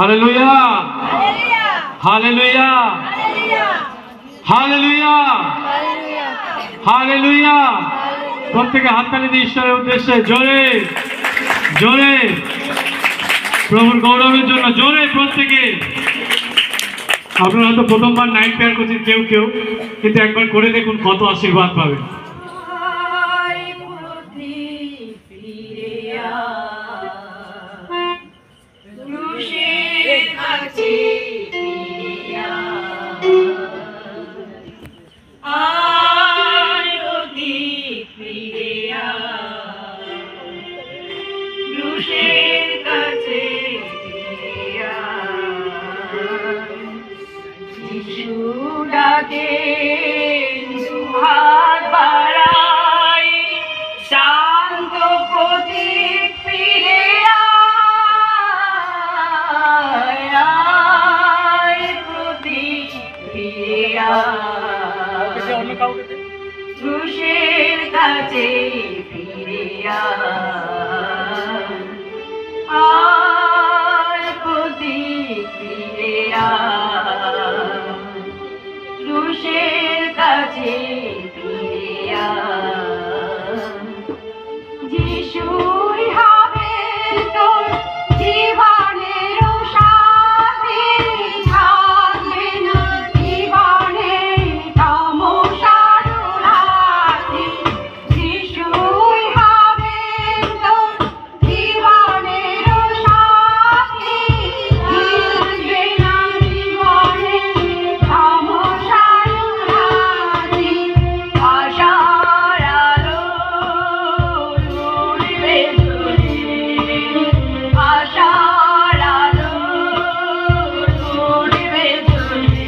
Hallelujah, hallelujah, hallelujah, hallelujah. প্রত্যেকে হাততালি দিয়ে ঈশ্বরের উদ্দেশ্যে জোরে জোরে, প্রভুর গৌরবের জন্য জোরে প্রত্যেকে। আপনারা হয়তো প্রথমবার নাইট প্রেয়ার করছেন কেউ কেউ, কিন্তু একবার করে দেখুন কত আশীর্বাদ পাবেন। শান্ত প্রতীক ফিরে আয়, প্রতীক ফিরে আয়, ক্রুশের কাছে ফিরে আয়, প্রতীক ফিরে আয়, ক্রুশের কাছে ফিরে আয়। যিশুই হবে তোর জীবনের সাথী, থাকবে না জীবনে তমসার রাতি। যিশুই হবে তোর জীবনের সাথী, থাকবে না জীবনে তমসার রাতি। আশার আলো উড়বে চলে, আশার আলো উড়বে চলে,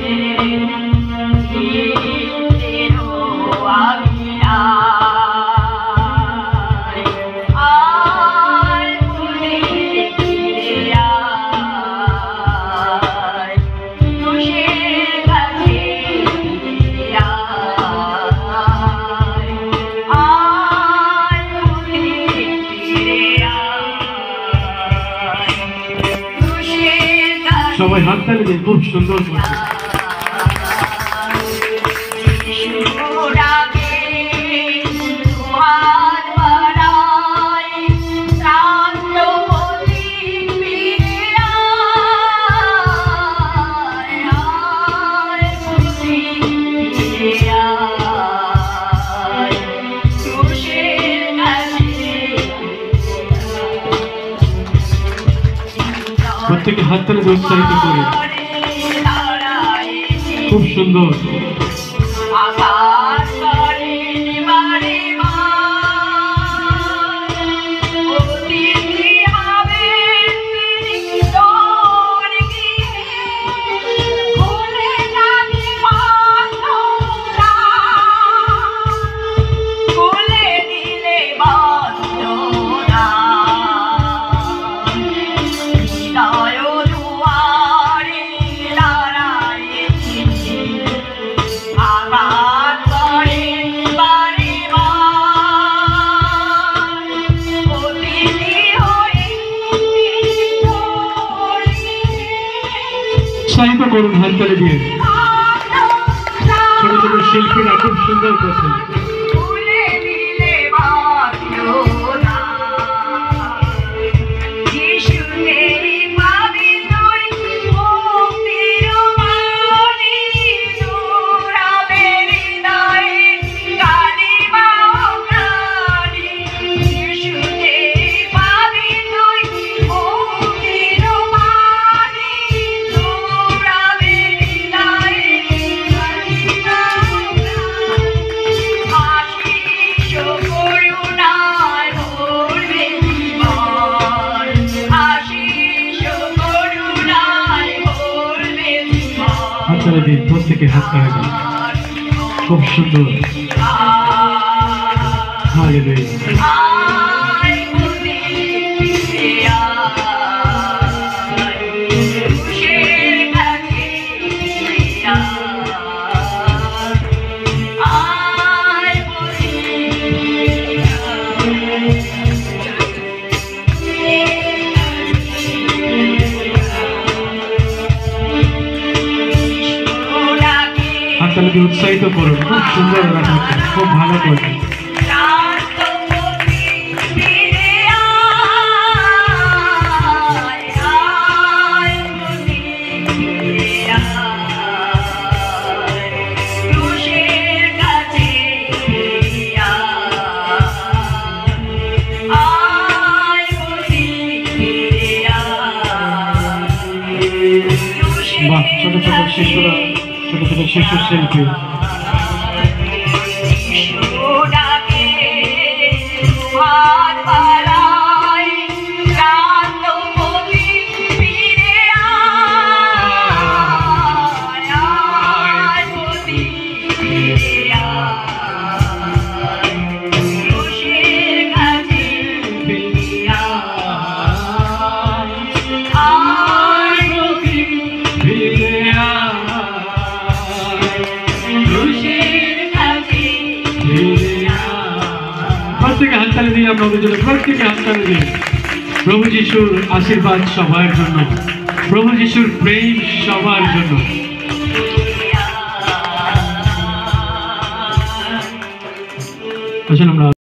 চিত্তেরও আবিরায়, আয় প্রতীক ফিরে আয়, ক্রুশের কাছে ফিরে আয়, আয় প্রতীক ফিরে আয়, ক্রুশের কাছে। সবাই হাততালি দিয়ে খুব সুন্দর করছে। প্রত্যেকে হাততালি দিয়ে উৎসাহিত করে, খুব সুন্দর। উৎসাহিত করুন হাততালি দিয়ে। ছোট ছোট শিল্পীরা খুব সুন্দর করছে। প্রত্যেকে হাত তালি, খুব সুন্দর। হালেলুয়া। হাততালি দিয়ে উৎসাহিত করুন। খুব সুন্দর ওরা করছে, খুব ভালো করছে। বাহ, ছোট ছোট শিশুরা, ছোট ছোট শিশু শিল্পী। প্রত্যেকে হাততালি দিয়ে আপনাদের জন্য, প্রত্যেকে হাততালি দিয়ে। প্রভু যিশুর আশীর্বাদ সবার জন্য, প্রভু যিশুর প্রেম সবার জন্য। আসুন আমরা